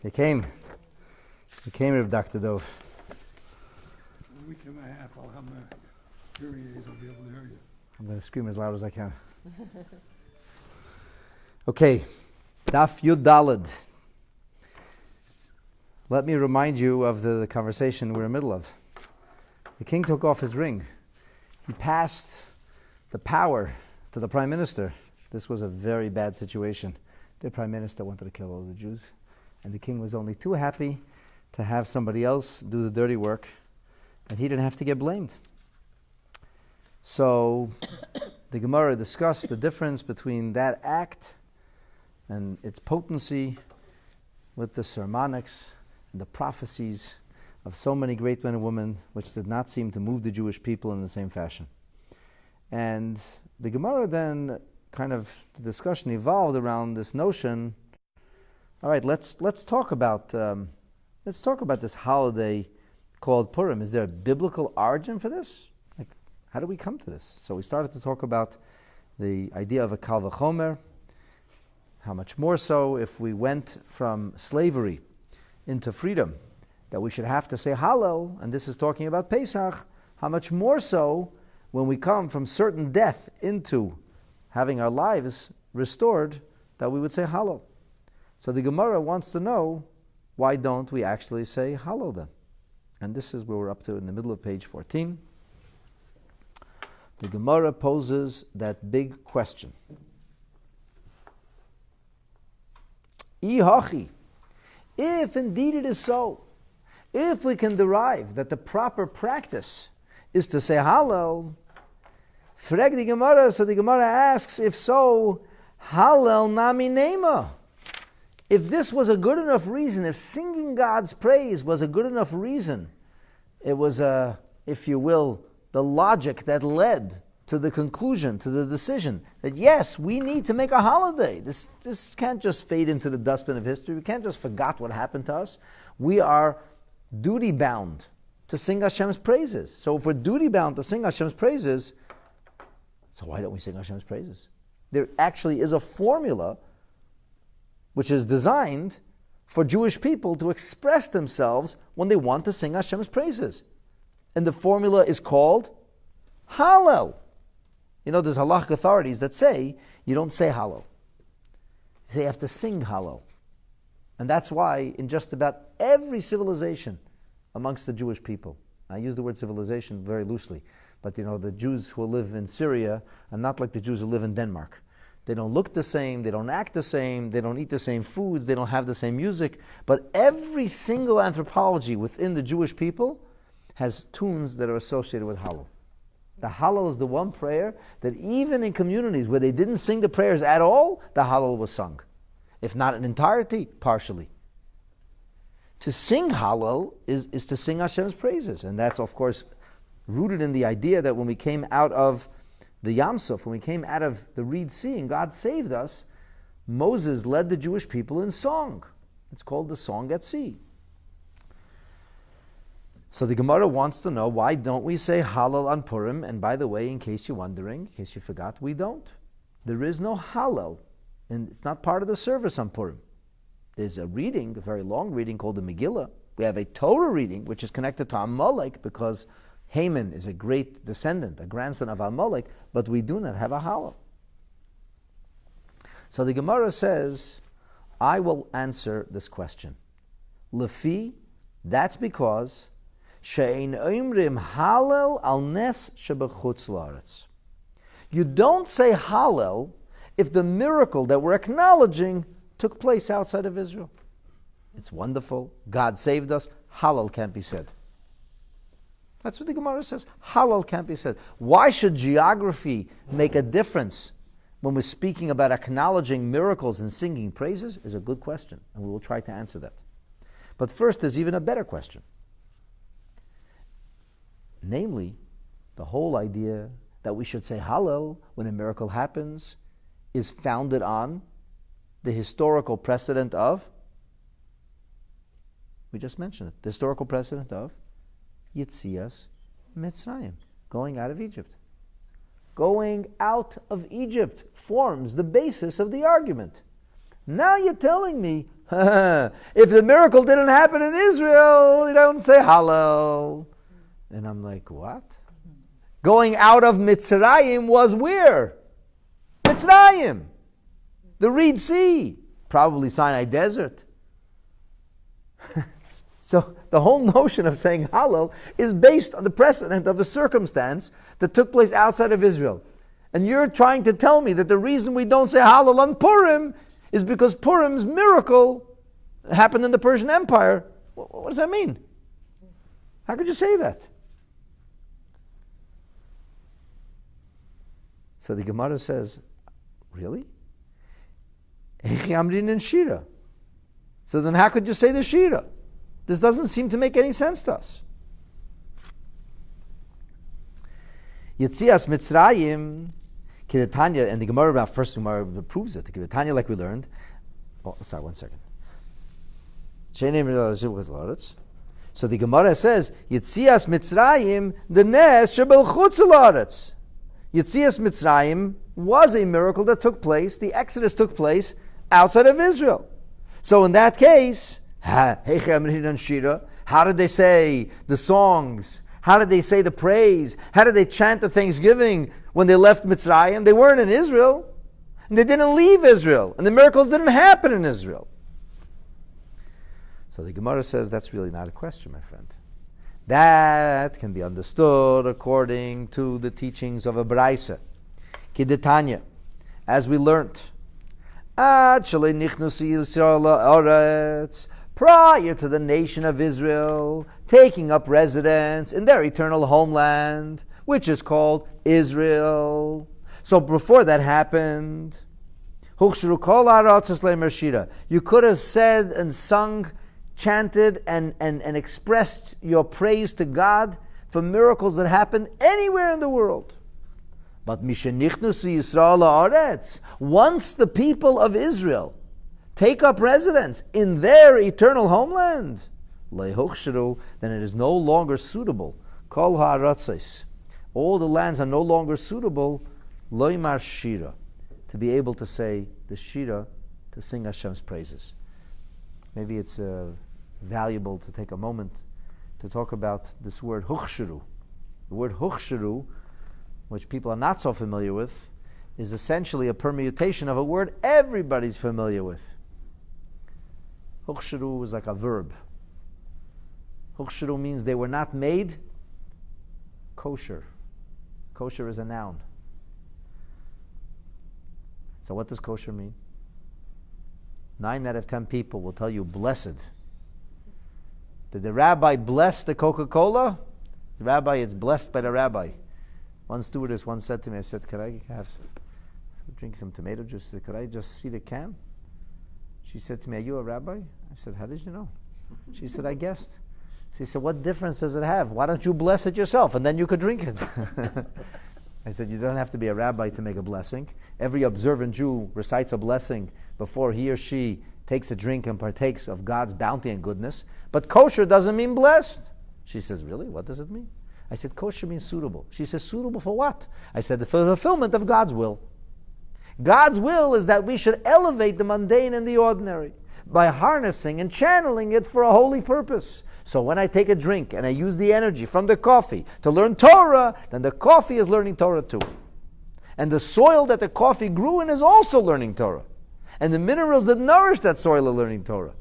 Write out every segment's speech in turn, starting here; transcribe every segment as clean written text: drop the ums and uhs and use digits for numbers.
You came. You came, Reb Dr. Dov. A week and a half, I'll have my hearing aids, I'll be able to hear you. I'm going to scream as loud as I can. Okay, Daf Yud Daled. Let me remind you of the conversation we're in the middle of. The king took off his ring. He passed the power to the prime minister. This was a very bad situation. The prime minister wanted to kill all the Jews, and the king was only too happy to have somebody else do the dirty work, and he didn't have to get blamed. So the Gemara discussed the difference between that act and its potency with the sermonics and the prophecies of so many great men and women, which did not seem to move the Jewish people in the same fashion. And the Gemara then the discussion evolved around this notion. All right, let's talk about this holiday called Purim. Is there a biblical origin for this? Like, how do we come to this? So we started to talk about the idea of a kal v'chomer. How much more so if we went from slavery into freedom, that we should have to say Hallel, and this is talking about Pesach. How much more so when we come from certain death into having our lives restored, that we would say Hallel. So the Gemara wants to know, why don't we actually say Hallel then? And this is where we're up to in the middle of page 14. The Gemara poses that big question. Ihachi, if indeed it is so, if we can derive that the proper practice is to say Hallel, Freg the Gemara, so the Gemara asks, if so, Hallel nami nema. If this was a good enough reason, if singing God's praise was a good enough reason, it was if you will, the logic that led to the conclusion, to the decision, that yes, we need to make a holiday. This can't just fade into the dustbin of history. We can't just forget what happened to us. We are duty-bound to sing Hashem's praises. So if we're duty-bound to sing Hashem's praises, so why don't we sing Hashem's praises? There actually is a formula which is designed for Jewish people to express themselves when they want to sing Hashem's praises. And the formula is called Hallel. You know, there's halachic authorities that say you don't say Hallel. They say you have to sing Hallel. And that's why in just about every civilization amongst the Jewish people, I use the word civilization very loosely, but you know, the Jews who live in Syria are not like the Jews who live in Denmark. They don't look the same, they don't act the same, they don't eat the same foods, they don't have the same music. But every single anthropology within the Jewish people has tunes that are associated with Hallel. The Hallel is the one prayer that even in communities where they didn't sing the prayers at all, the Hallel was sung. If not in entirety, partially. To sing Hallel is to sing Hashem's praises. And that's, of course, rooted in the idea that when we came out of the Yam Suf, when we came out of the Reed Sea and God saved us, Moses led the Jewish people in song. It's called the Song at Sea. So the Gemara wants to know, why don't we say Hallel on Purim? And by the way, in case you're wondering, in case you forgot, we don't. There is no Hallel, and it's not part of the service on Purim. There's a reading, a very long reading called the Megillah. We have a Torah reading, which is connected to Amalek, because Haman is a great descendant, a grandson of Amalek, but we do not have a Hallel. So the Gemara says, I will answer this question. Lefi, that's because she'ein oimrim Hallel al nes shebechutz la'aretz. You don't say Hallel if the miracle that we're acknowledging took place outside of Israel. It's wonderful. God saved us. Hallel can't be said. That's what the Gemara says. Hallel can't be said. Why should geography make a difference when we're speaking about acknowledging miracles and singing praises? Is a good question, and we will try to answer that. But first, there's even a better question. Namely, the whole idea that we should say Hallel when a miracle happens is founded on the historical precedent of, we just mentioned it, the historical precedent of Yitzias Mitzrayim, going out of Egypt. Going out of Egypt forms the basis of the argument. Now you're telling me If the miracle didn't happen in Israel, you don't say Hallel. And I'm like, what? Going out of Mitzrayim was where? Mitzrayim. The Red Sea. Probably Sinai Desert. So the whole notion of saying Hallel is based on the precedent of a circumstance that took place outside of Israel. And you're trying to tell me that the reason we don't say Hallel on Purim is because Purim's miracle happened in the Persian Empire. What does that mean? How could you say that? So the Gemara says, really? So then how could you say the Shira? This doesn't seem to make any sense to us. Yetzias Mitzrayim, Kedetanya, and the Gemara, first Gemara proves it. The Kedetanya, like we learned. Oh, sorry, 1 second. So the Gemara says, Yetzias Mitzrayim, the Nes Shebel Chutz La'aretz. Yetzias Mitzrayim was a miracle that took place. The Exodus took place outside of Israel. So in that case, how did they say the songs? How did they say the praise? How did they chant the thanksgiving when they left Mitzrayim? They weren't in Israel. And they didn't leave Israel. And the miracles didn't happen in Israel. So the Gemara says that's really not a question, my friend. That can be understood according to the teachings of a Braisa. Kidetanya, as we learned, prior to the nation of Israel taking up residence in their eternal homeland, which is called Israel. So before that happened, you could have said and sung, chanted and expressed your praise to God for miracles that happened anywhere in the world. But once the people of Israel take up residence in their eternal homeland, then it is no longer suitable. All the lands are no longer suitable to be able to say the Shira, to sing Hashem's praises. Maybe it's valuable to take a moment to talk about this word huchshiru. The word huchshiru, which people are not so familiar with, is essentially a permutation of a word everybody's familiar with. Huchshiru is like a verb. Huchshiru means they were not made kosher. Kosher is a noun. So what does kosher mean? 9 out of 10 people will tell you blessed. Did the rabbi bless the Coca-Cola? The rabbi is blessed by the rabbi. One stewardess once said to me, I said, could I drink some tomato juice? I said, could I just see the can? She said to me, are you a rabbi? I said, how did you know? She said, I guessed. She said, what difference does it have? Why don't you bless it yourself and then you could drink it? I said, you don't have to be a rabbi to make a blessing. Every observant Jew recites a blessing before he or she takes a drink and partakes of God's bounty and goodness. But kosher doesn't mean blessed. She says, really? What does it mean? I said, kosher means suitable. She says, suitable for what? I said, for the fulfillment of God's will. God's will is that we should elevate the mundane and the ordinary by harnessing and channeling it for a holy purpose. So when I take a drink and I use the energy from the coffee to learn Torah, then the coffee is learning Torah too. And the soil that the coffee grew in is also learning Torah. And the minerals that nourish that soil are learning Torah.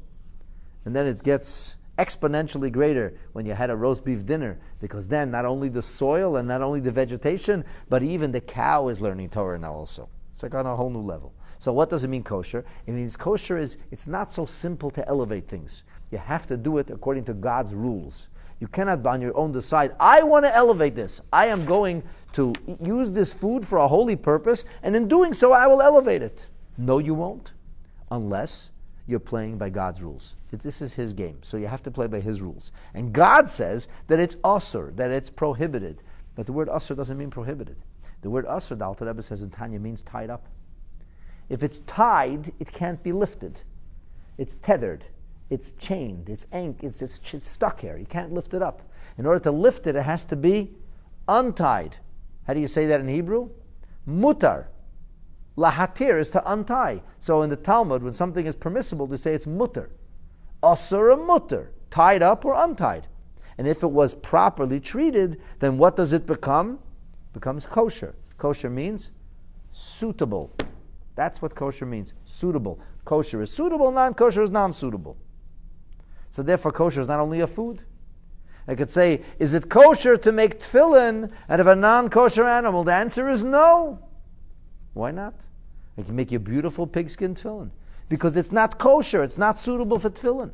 And then it gets exponentially greater when you had a roast beef dinner, because then not only the soil and not only the vegetation, but even the cow is learning Torah now also. It's like on a whole new level. So what does it mean kosher? It means kosher is, it's not so simple to elevate things. You have to do it according to God's rules. You cannot on your own decide, I want to elevate this. I am going to use this food for a holy purpose, and in doing so I will elevate it. No, you won't, unless you're playing by God's rules. This is His game, so you have to play by His rules. And God says that it's asur, that it's prohibited. But the word asur doesn't mean prohibited. The word asur, the Alter Rebbe says in Tanya, means tied up. If it's tied, it can't be lifted. It's tethered. It's chained. It's stuck here. You can't lift it up. In order to lift it, it has to be untied. How do you say that in Hebrew? Mutar. Lahatir is to untie. So in the Talmud, when something is permissible, they say it's mutter. Asur or mutter, tied up or untied. And if it was properly treated, then what does it become? It becomes kosher. Kosher means suitable. That's what kosher means, suitable. Kosher is suitable, non-kosher is non-suitable. So therefore kosher is not only a food. I could say, is it kosher to make tefillin out of a non-kosher animal? The answer is no. Why not? I can make you a beautiful pigskin tefillin. Because it's not kosher, it's not suitable for tefillin,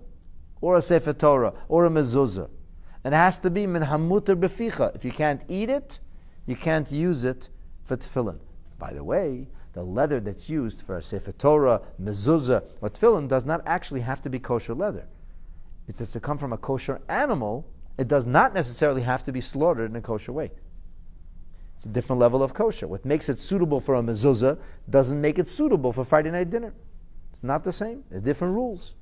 or a sefer Torah, or a mezuzah. It has to be min hamuter beficha. If you can't eat it, you can't use it for tefillin. By the way, the leather that's used for a sefer Torah, mezuzah, or tefillin does not actually have to be kosher leather. It's just to come from a kosher animal. It does not necessarily have to be slaughtered in a kosher way. It's a different level of kosher. What makes it suitable for a mezuzah doesn't make it suitable for Friday night dinner. It's not the same. They're different rules.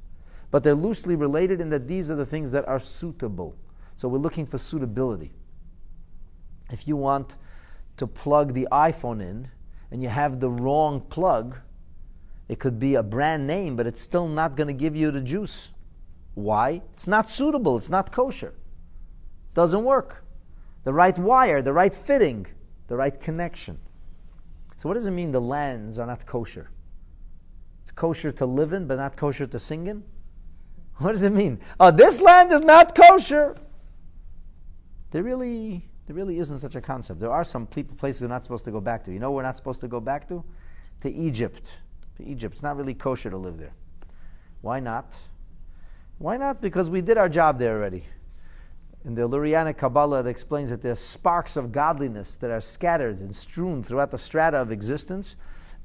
But they're loosely related in that these are the things that are suitable. So we're looking for suitability. If you want to plug the iPhone in and you have the wrong plug, it could be a brand name, but it's still not going to give you the juice. Why? It's not suitable. It's not kosher. Doesn't work. The right wire, the right fitting, the right connection. So what does it mean the lands are not kosher? It's kosher to live in, but not kosher to sing in? What does it mean? Oh, this land is not kosher. There really isn't such a concept. There are some places we're not supposed to go back to. You know where we're not supposed to go back to? To Egypt. To Egypt. It's not really kosher to live there. Why not? Why not? Because we did our job there already. In the Lurianic Kabbalah, it explains that there are sparks of godliness that are scattered and strewn throughout the strata of existence.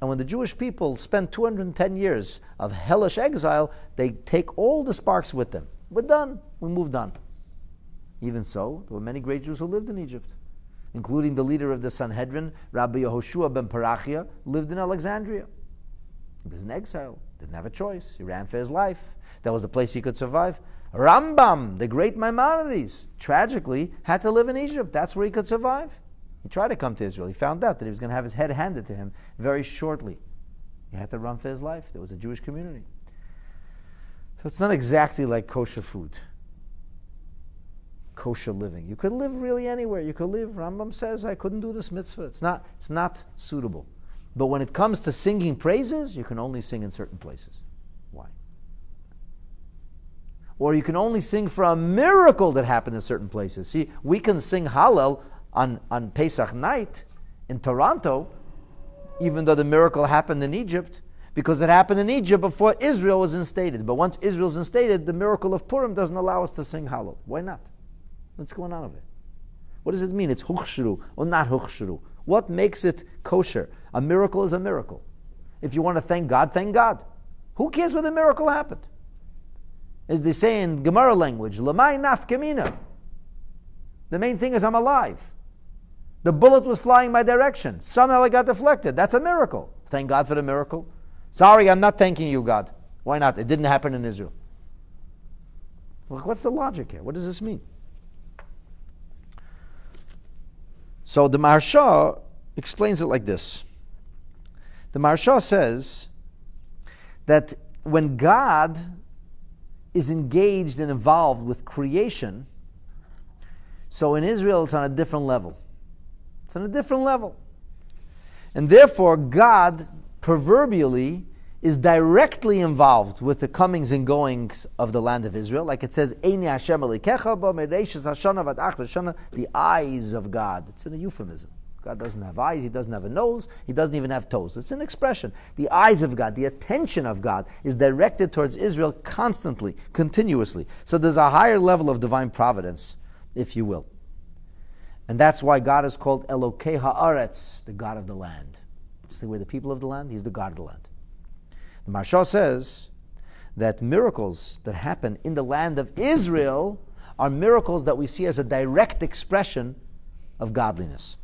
And when the Jewish people spend 210 years of hellish exile, they take all the sparks with them. We're done. We moved on. Even so, there were many great Jews who lived in Egypt, including the leader of the Sanhedrin, Rabbi Yehoshua ben Parachia, lived in Alexandria. He was in exile, didn't have a choice. He ran for his life. That was the place he could survive. Rambam, the great Maimonides, tragically had to live in Egypt. That's where he could survive. He tried to come to Israel. He found out that he was going to have his head handed to him very shortly. He had to run for his life. There was a Jewish community. So it's not exactly like kosher food, kosher living. You could live really anywhere. You could live, Rambam says, I couldn't do this mitzvah. It's not suitable. But when it comes to singing praises, you can only sing in certain places. Why? Or you can only sing for a miracle that happened in certain places. See, we can sing Hallel on Pesach night in Toronto, even though the miracle happened in Egypt, because it happened in Egypt before Israel was instated. But once Israel's instated, the miracle of Purim doesn't allow us to sing Hallel. Why not? What's going on with it? What does it mean? It's huchshru or not huchshru. What makes it kosher? A miracle is a miracle. If you want to thank God, thank God. Who cares where the miracle happened? As they say in Gemara language, Lamai nafkamina. The main thing is I'm alive. The bullet was flying my direction. Somehow it got deflected. That's a miracle. Thank God for the miracle. Sorry, I'm not thanking you, God. Why not? It didn't happen in Israel. Well, what's the logic here? What does this mean? So the Maharsha explains it like this. The Maharsha says that when God is engaged and involved with creation, so in Israel it's on a different level. It's on a different level. And therefore God proverbially is directly involved with the comings and goings of the land of Israel. Like it says, Eini Hashem Elikecha bo mereishis hashana vad achar shana, the eyes of God. It's in a euphemism. God doesn't have eyes, He doesn't have a nose, He doesn't even have toes. It's an expression. The eyes of God, the attention of God is directed towards Israel constantly, continuously. So there's a higher level of divine providence, if you will. And that's why God is called Elokei Haaretz, the God of the land. Just like we're the people of the land, He's the God of the land. The Maharsha says that miracles that happen in the land of Israel are miracles that we see as a direct expression of godliness.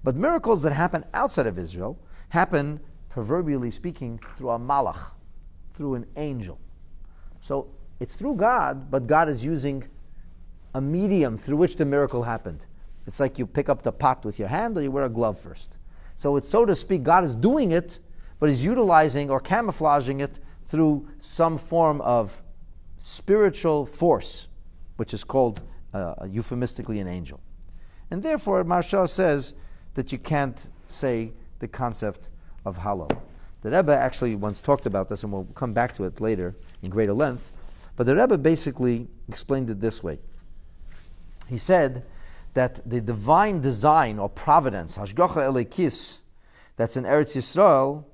But miracles that happen outside of Israel happen, proverbially speaking, through a malach, through an angel. So it's through God, but God is using a medium through which the miracle happened. It's like you pick up the pot with your hand or you wear a glove first. So it's, so to speak, God is doing it, but he's utilizing or camouflaging it through some form of spiritual force, which is called euphemistically an angel. And therefore, Maharsha says that you can't say the concept of Hallel. The Rebbe actually once talked about this, and we'll come back to it later in greater length, but the Rebbe basically explained it this way. He said that the divine design or providence, Hashgacha Elekis, that's in Eretz Yisrael,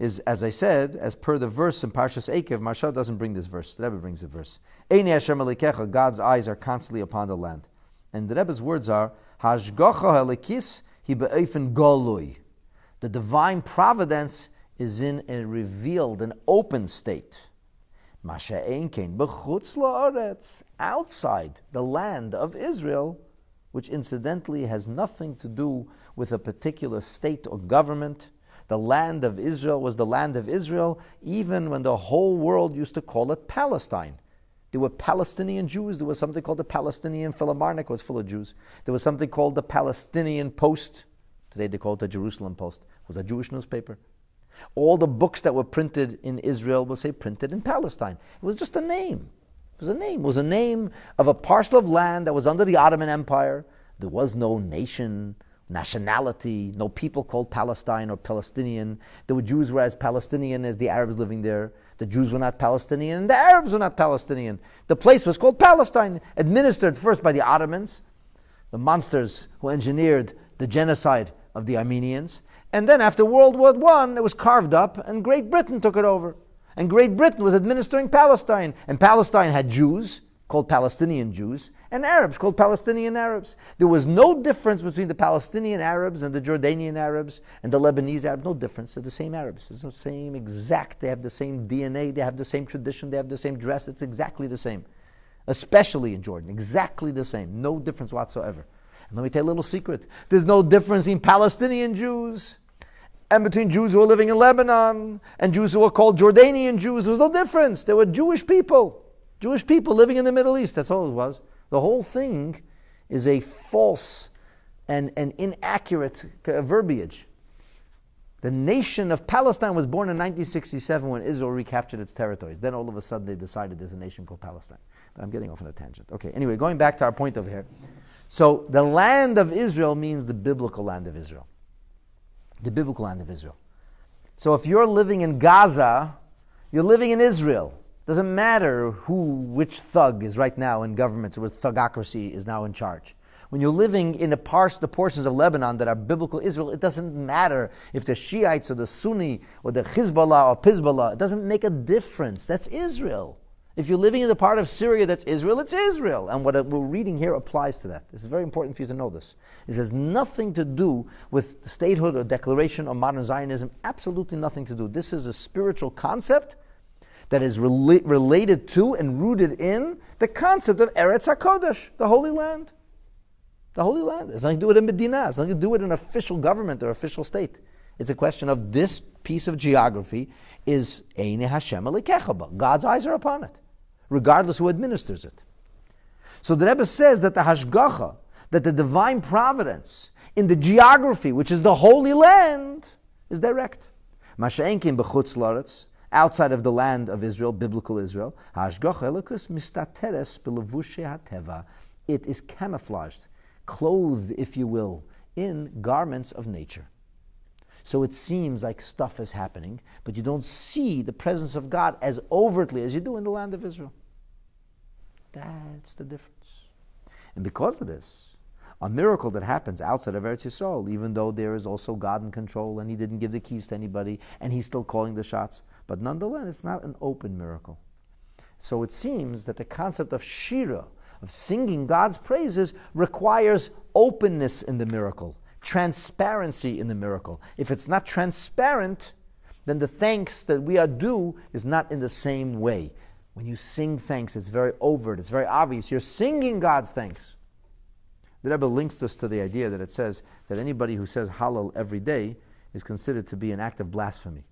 is, as I said, as per the verse in Parshas Eikev. Maharsha doesn't bring this verse. The Rebbe brings the verse. Eini Hashem Elikecha, God's eyes are constantly upon the land. And the Rebbe's words are, Hashgacha Elekis hi be'ofen golui. The divine providence is in a revealed and open state. Outside the land of Israel, which incidentally has nothing to do with a particular state or government. The land of Israel was the land of Israel even when the whole world used to call it Palestine. There were Palestinian Jews. There was something called the Palestinian Philharmonic, was full of Jews. There was something called the Palestinian Post. Today they call it the Jerusalem Post. It was a Jewish newspaper. All the books that were printed in Israel will say printed in Palestine. It was just a name. It was a name. It was a name of a parcel of land that was under the Ottoman Empire. There was no nation, nationality, no people called Palestine or Palestinian. There were Jews who were as Palestinian as the Arabs living there. The Jews were not Palestinian, and the Arabs were not Palestinian. The place was called Palestine, administered first by the Ottomans, the monsters who engineered the genocide of the Armenians. And then after World War I, it was carved up, and Great Britain took it over. And Great Britain was administering Palestine. And Palestine had Jews, called Palestinian Jews, and Arabs, called Palestinian Arabs. There was no difference between the Palestinian Arabs and the Jordanian Arabs and the Lebanese Arabs. No difference. They're the same Arabs. It's the same exact. They have the same DNA. They have the same tradition. They have the same dress. It's exactly the same. Especially in Jordan. Exactly the same. No difference whatsoever. And let me tell you a little secret. There's no difference in Palestinian Jews and between Jews who are living in Lebanon and Jews who are called Jordanian Jews. There was no difference. They were Jewish people. Jewish people living in the Middle East. That's all it was. The whole thing is a false and inaccurate verbiage. The nation of Palestine was born in 1967 when Israel recaptured its territories. Then all of a sudden they decided there's a nation called Palestine. But I'm getting off on a tangent. Okay, anyway, going back to our point over here. So the land of Israel means the biblical land of Israel. The biblical land of Israel. So if you're living in Gaza, you're living in Israel. Doesn't matter which thug is right now in government or which thugocracy is now in charge. When you're living in the portions of Lebanon that are biblical Israel, it doesn't matter if the Shiites or the Sunni or the Hezbollah or Pizbollah. It doesn't make a difference. That's Israel. If you're living in the part of Syria that's Israel, it's Israel. And what we're reading here applies to that. This is very important for you to know this. It has nothing to do with statehood or declaration or modern Zionism. Absolutely nothing to do. This is a spiritual concept that is related to and rooted in the concept of Eretz HaKodesh, the Holy Land. The Holy Land. It's nothing to do with a Medina. It's nothing to do with an official government or official state. It's a question of this piece of geography is Eine Hashem Elikecha. God's eyes are upon it, regardless who administers it. So the Rebbe says that the Hashgacha, that the divine providence in the geography, which is the Holy Land, is direct. Masha'enkin b'chutz laretz, outside of the land of Israel, biblical Israel, Hashgacha Elokus mistateres b'levushe hateva. It is camouflaged, clothed, if you will, in garments of nature. So it seems like stuff is happening, but you don't see the presence of God as overtly as you do in the land of Israel. That's the difference. And because of this, a miracle that happens outside of Eretz Yisrael, even though there is also God in control and He didn't give the keys to anybody and He's still calling the shots, but nonetheless, it's not an open miracle. So it seems that the concept of Shira, of singing God's praises, requires openness in the miracle, transparency in the miracle. If it's not transparent, then the thanks that we are due is not in the same way. When you sing thanks, it's very overt, it's very obvious. You're singing God's thanks. The Rebbe links this to the idea that it says that anybody who says Hallel every day is considered to be an act of blasphemy.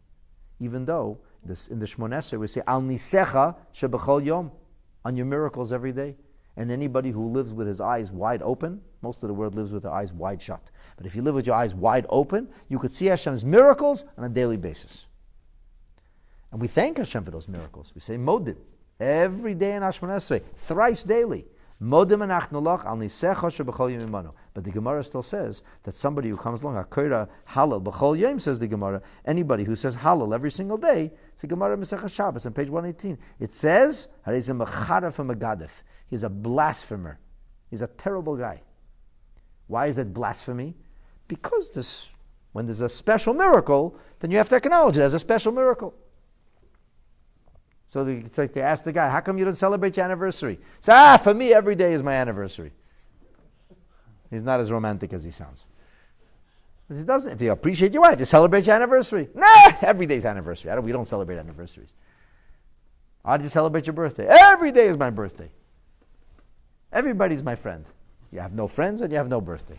Even though in the Shmoneh Esrei we say Al Nisecha Shebechol Yom, on your miracles every day. And anybody who lives with his eyes wide open, most of the world lives with their eyes wide shut. But if you live with your eyes wide open, you could see Hashem's miracles on a daily basis. And we thank Hashem for those miracles. We say modim every day in Hashemona Esrei, thrice daily. Modim anachnu lach al nisecha shebechol yom imanu. But the Gemara still says that somebody who comes along, Hakira Hallel b'chol yom, says the Gemara, anybody who says Hallel every single day, it's a Gemara Masechah Shabbos on page 118. It says, he's a mecharef megadef. He's a blasphemer. He's a terrible guy. Why is that blasphemy? Because when there's a special miracle, then you have to acknowledge it as a special miracle. So it's like they ask the guy, how come you don't celebrate your anniversary? He says, for me, every day is my anniversary. He's not as romantic as he sounds. But he doesn't. If you appreciate your wife, you celebrate your anniversary. Nah, every day's anniversary. We don't celebrate anniversaries. How do you celebrate your birthday? Every day is my birthday. Everybody's my friend. You have no friends and you have no birthday.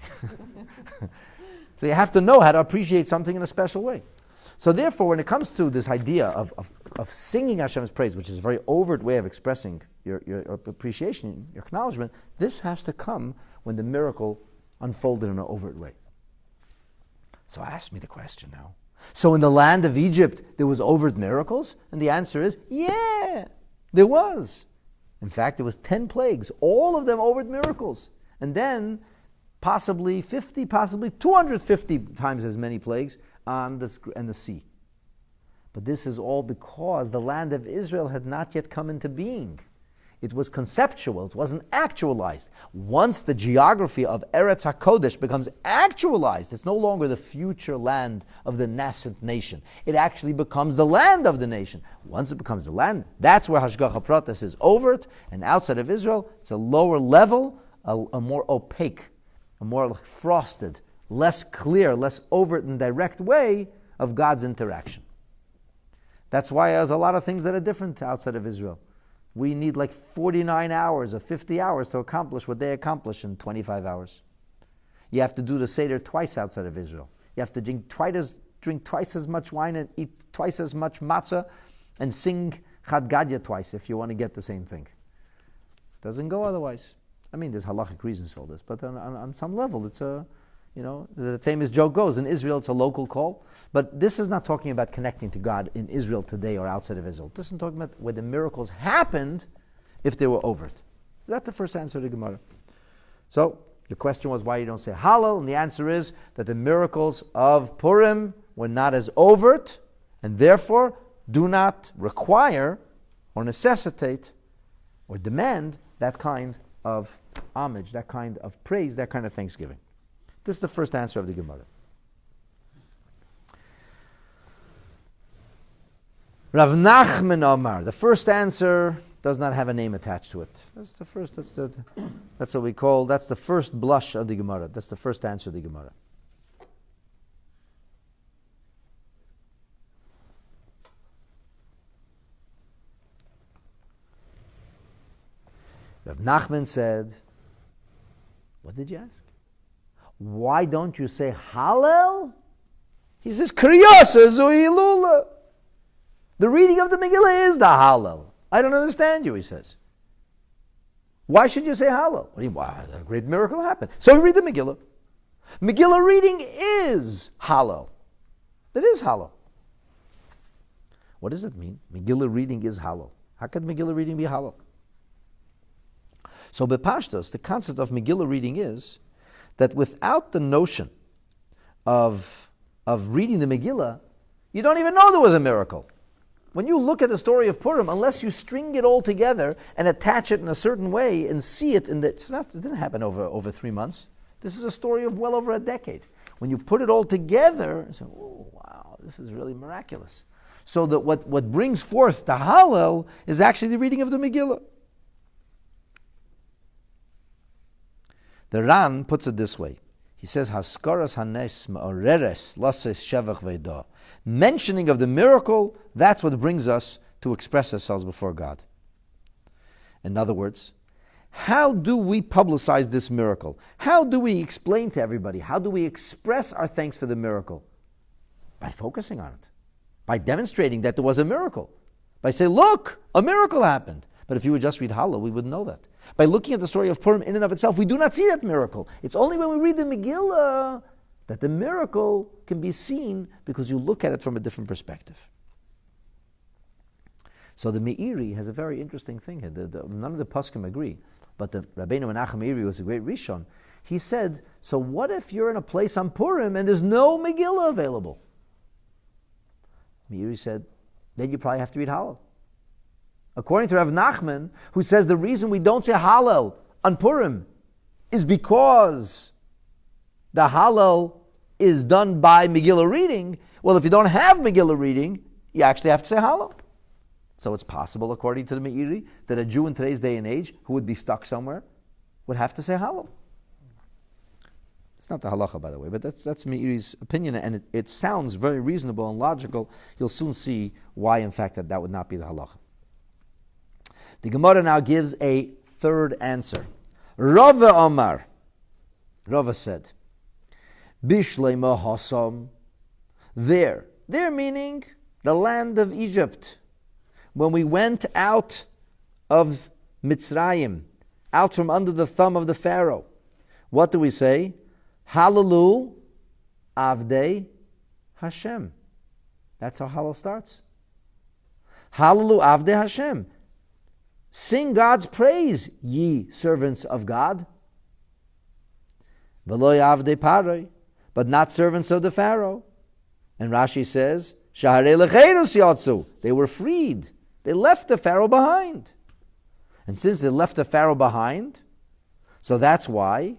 So you have to know how to appreciate something in a special way. So therefore, when it comes to this idea of singing Hashem's praise, which is a very overt way of expressing your appreciation, your acknowledgement, this has to come when the miracle unfolded in an overt way. So ask me the question now. So in the land of Egypt, there was overt miracles? And the answer is, yeah, there was. In fact, there was 10 plagues, all of them overt miracles. And then possibly 50, possibly 250 times as many plagues on the sea. But this is all because the land of Israel had not yet come into being. It was conceptual, it wasn't actualized. Once the geography of Eretz HaKodesh becomes actualized, it's no longer the future land of the nascent nation. It actually becomes the land of the nation. Once it becomes the land, that's where Hashgacha Pratis is overt, and outside of Israel, it's a lower level, a more opaque, a more frosted, less clear, less overt and direct way of God's interaction. That's why there's a lot of things that are different outside of Israel. We need like 49 hours or 50 hours to accomplish what they accomplish in 25 hours. You have to do the Seder twice outside of Israel. You have to drink twice as much wine and eat twice as much matzah and sing Chad Gadya twice if you want to get the same thing. Doesn't go otherwise. I mean, there's halachic reasons for this, but on some level, it's the famous joke goes, in Israel it's a local call, but this is not talking about connecting to God in Israel today or outside of Israel. This is talking about where the miracles happened if they were overt. That's the first answer to the Gemara. So, the question was why you don't say Hallel, and the answer is that the miracles of Purim were not as overt, and therefore do not require or necessitate or demand that kind of homage, that kind of praise, that kind of thanksgiving. This is the first answer of the Gemara. Rav Nachman Omar. The first answer does not have a name attached to it. That's the first. That's what we call. That's the first blush of the Gemara. That's the first answer of the Gemara. Rav Nachman said, "What did you ask? Why don't you say Hallel?" He says, Kriyasa Zuhilula. The reading of the Megillah is the Hallel. I don't understand you, he says. Why should you say Hallel? What do you mean? Wow, a great miracle happened. So we read the Megillah. Megillah reading is Hallel. It is Hallel. What does it mean? Megillah reading is Hallel. How could Megillah reading be Hallel? So Bepashtos, the concept of Megillah reading is that without the notion of reading the Megillah, you don't even know there was a miracle. When you look at the story of Purim, unless you string it all together and attach it in a certain way and see it, it didn't happen over 3 months. This is a story of well over a decade. When you put it all together, you say, oh, wow, this is really miraculous. So that what brings forth the Hallel is actually the reading of the Megillah. The Ran puts it this way. He says, Haskaras hanes ma'oreres lases shevach v'edah. Mentioning of the miracle, that's what brings us to express ourselves before God. In other words, how do we publicize this miracle? How do we explain to everybody? How do we express our thanks for the miracle? By focusing on it. By demonstrating that there was a miracle. By saying, look, a miracle happened. But if you would just read Hallel, we wouldn't know that. By looking at the story of Purim in and of itself, we do not see that miracle. It's only when we read the Megillah that the miracle can be seen because you look at it from a different perspective. So the Meiri has a very interesting thing here. None of the Poskim agree, but the Rabbeinu Menachem Meiri was a great Rishon. He said, so what if you're in a place on Purim and there's no Megillah available? Meiri said, then you probably have to read Hallel. According to Rav Nachman, who says the reason we don't say Hallel on Purim is because the Hallel is done by Megillah reading. Well, if you don't have Megillah reading, you actually have to say Hallel. So it's possible, according to the Meiri, that a Jew in today's day and age who would be stuck somewhere would have to say Hallel. It's not the halacha, by the way, but that's Meiri's opinion, and it sounds very reasonable and logical. You'll soon see why, in fact, that would not be the halacha. The Gemara now gives a third answer. Rava Omar. Rava said, Bishlema Hasam. There meaning the land of Egypt. When we went out of Mitzrayim, out from under the thumb of the Pharaoh, what do we say? Hallelu Avdei Hashem. That's how Hallel starts. Hallelu Avdei Hashem. Sing God's praise, ye servants of God. V'lo Avdei Paroi, but not servants of the Pharaoh. And Rashi says, Shaharei lecheirus yatzu. They were freed. They left the Pharaoh behind. And since they left the Pharaoh behind, so that's why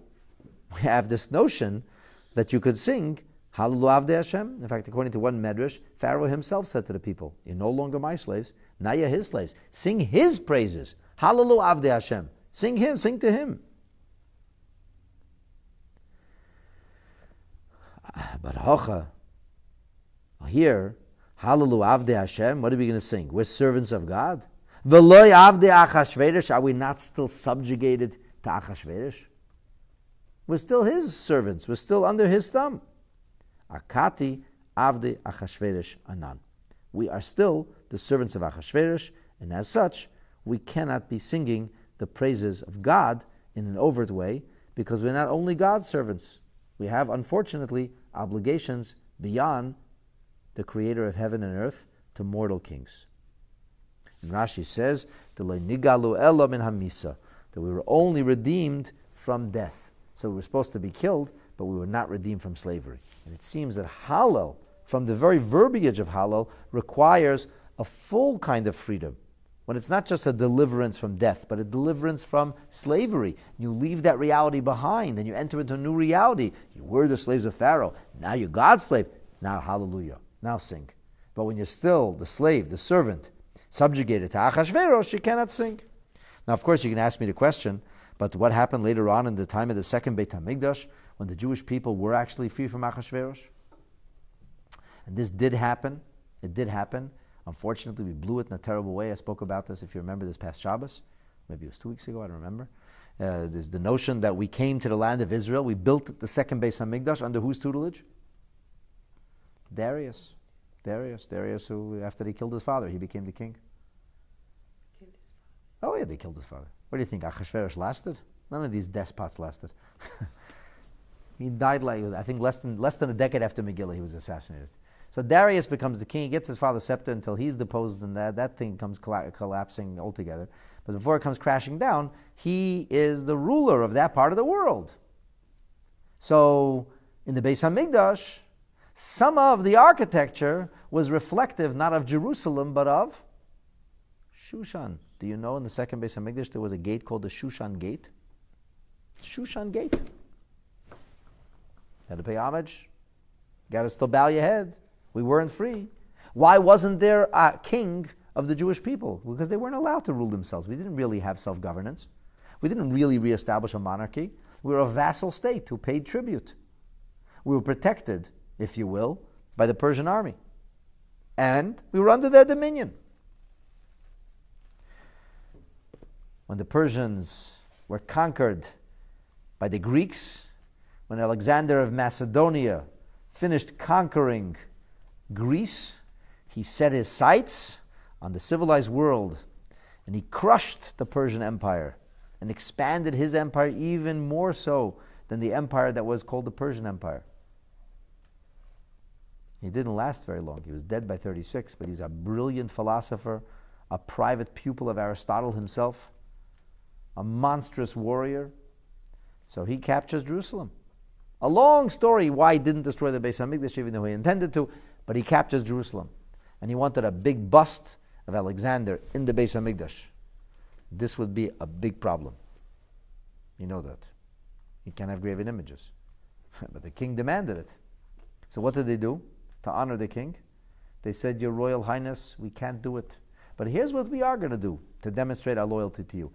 we have this notion that you could sing Hallelu Avdei Hashem. In fact, according to one medrash, Pharaoh himself said to the people, you're no longer my slaves, now you're his slaves. Sing his praises. Hallelu Avdei Hashem. Sing him, sing to him. But Hocha, here, Hallelu Avdei Hashem, what are we going to sing? We're servants of God. V'loi Avdei Achashverosh, are we not still subjugated to Achashverosh? We're still his servants. We're still under his thumb. Akati Avdei Achashverosh Anan. We are still the servants of Achashverosh, and as such, we cannot be singing the praises of God in an overt way, because we're not only God's servants. We have, unfortunately, obligations beyond the creator of heaven and earth to mortal kings. And Rashi says, that we were only redeemed from death. So we were supposed to be killed, but we were not redeemed from slavery. And it seems that Hallel, from the very verbiage of Hallel, requires a full kind of freedom. When it's not just a deliverance from death, but a deliverance from slavery. You leave that reality behind and you enter into a new reality. You were the slaves of Pharaoh. Now you're God's slave. Now hallelujah. Now sing. But when you're still the slave, the servant, subjugated to Achashverosh, you cannot sing. Now, of course, you can ask me the question, but what happened later on in the time of the second Beit HaMikdash, when the Jewish people were actually free from Achashverosh? And this did happen. It did happen. Unfortunately, we blew it in a terrible way. I spoke about this, if you remember, this past Shabbos. Maybe it was 2 weeks ago, I don't remember. There's the notion that we came to the land of Israel. We built the second Beit HaMikdash under whose tutelage? Darius, who, after they killed his father, he became the king. Oh yeah, they killed his father. What do you think, Achashverosh lasted? None of these despots lasted. He died I think less than a decade after Megillah he was assassinated. So Darius becomes the king, he gets his father's scepter until he's deposed, and that thing comes collapsing altogether. But before it comes crashing down, he is the ruler of that part of the world. So in the Beis HaMikdash, some of the architecture was reflective not of Jerusalem, but of Shushan. Do you know in the second Beis HaMikdash there was a gate called the Shushan Gate? Shushan Gate. Had to pay homage. Got to still bow your head. We weren't free. Why wasn't there a king of the Jewish people? Because they weren't allowed to rule themselves. We didn't really have self-governance. We didn't really reestablish a monarchy. We were a vassal state who paid tribute. We were protected, if you will, by the Persian army. And we were under their dominion. When the Persians were conquered by the Greeks, when Alexander of Macedonia finished conquering Greece, he set his sights on the civilized world and he crushed the Persian Empire and expanded his empire even more so than the empire that was called the Persian Empire. He didn't last very long. He was dead by 36, but he was a brilliant philosopher, a private pupil of Aristotle himself, a monstrous warrior. So he captures Jerusalem. A long story why he didn't destroy the Beis HaMikdash even though he intended to, but he captures Jerusalem. And he wanted a big bust of Alexander in the Beis HaMikdash. This would be a big problem. You know that. You can't have graven images. But the king demanded it. So what did they do to honor the king? They said, Your Royal Highness, we can't do it. But here's what we are going to do to demonstrate our loyalty to you.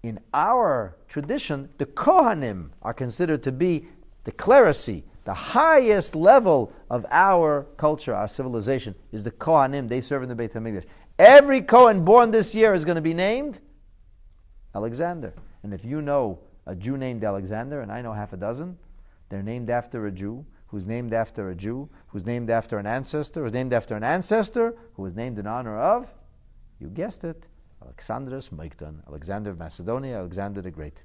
In our tradition, the Kohanim are considered to be the clerisy, the highest level of our culture, our civilization, is the Kohanim. They serve in the Beit HaMikdash. Every Kohen born this year is going to be named Alexander. And if you know a Jew named Alexander, and I know half a dozen, they're named after a Jew, who's named after a Jew, who's named after an ancestor, who's named after an ancestor, who was named in honor of, you guessed it, Alexandros Maikdon, Alexander of Macedonia, Alexander the Great.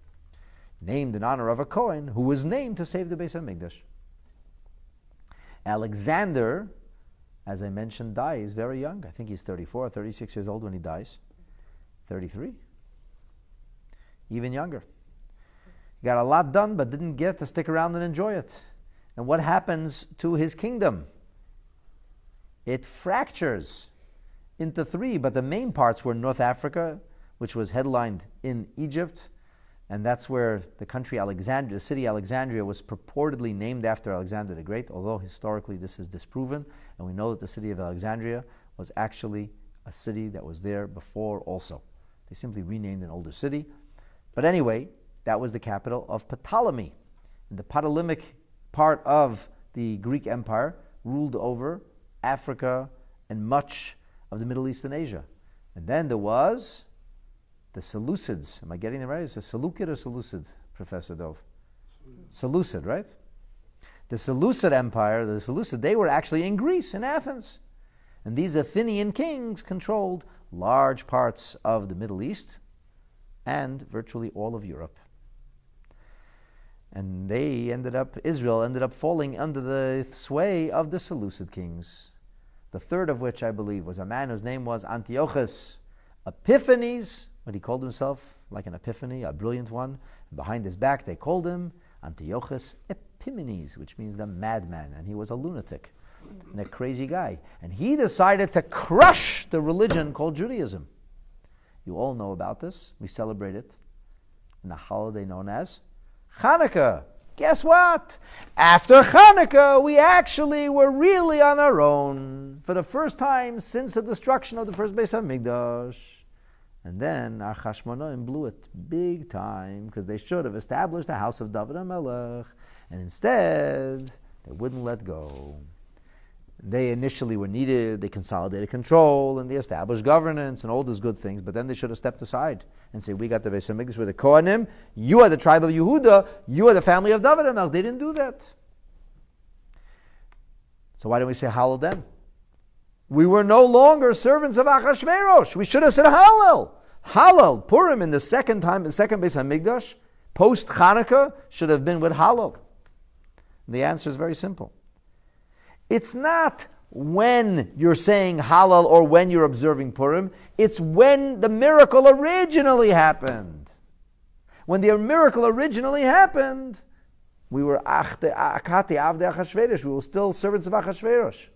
Named in honor of a Kohen who was named to save the Beis HaMikdash. Alexander, as I mentioned, dies very young. I think he's 34 or 36 years old when he dies. 33. Even younger. He got a lot done but didn't get to stick around and enjoy it. And what happens to his kingdom? It fractures into three, but the main parts were North Africa, which was headlined in Egypt, and that's where the country Alexandria, the city Alexandria, was purportedly named after Alexander the Great, although historically this is disproven, and we know that the city of Alexandria was actually a city that was there before also. They simply renamed an older city. But anyway, that was the capital of Ptolemy. And the Ptolemaic part of the Greek Empire ruled over Africa and much of the Middle East and Asia. And then there was the Seleucids. Am I getting it right? Is it Seleucid or Seleucid, Professor Dov? Seleucid, right? The Seleucid Empire, the Seleucid, they were actually in Greece, in Athens. And these Athenian kings controlled large parts of the Middle East and virtually all of Europe. And Israel ended up falling under the sway of the Seleucid kings. The third of which, I believe, was a man whose name was Antiochus Epiphanes, but he called himself like an epiphany, a brilliant one. And behind his back, they called him Antiochus Epimanes, which means the madman. And he was a lunatic and a crazy guy. And he decided to crush the religion called Judaism. You all know about this. We celebrate it in a holiday known as Hanukkah. Guess what? After Hanukkah, we actually were really on our own for the first time since the destruction of the first Beis HaMikdash. And then our Hashmonaim blew it big time because they should have established the house of David HaMelech, and instead they wouldn't let go. They initially were needed, they consolidated control, and they established governance and all those good things, but then they should have stepped aside and said, we got the Beis HaMikdash, we're the Kohanim, you are the tribe of Yehuda, you are the family of David HaMelech. They didn't do that. So why don't we say Hallel then? We were no longer servants of Achashverosh. We should have said Hallel. Hallel, Purim in the second Beis HaMikdash, post Hanukkah, should have been with Hallel. And the answer is very simple. It's not when you're saying Hallel or when you're observing Purim. It's when the miracle originally happened. When the miracle originally happened, we were Akati Avdei Achashverosh. We were still servants of Achashverosh.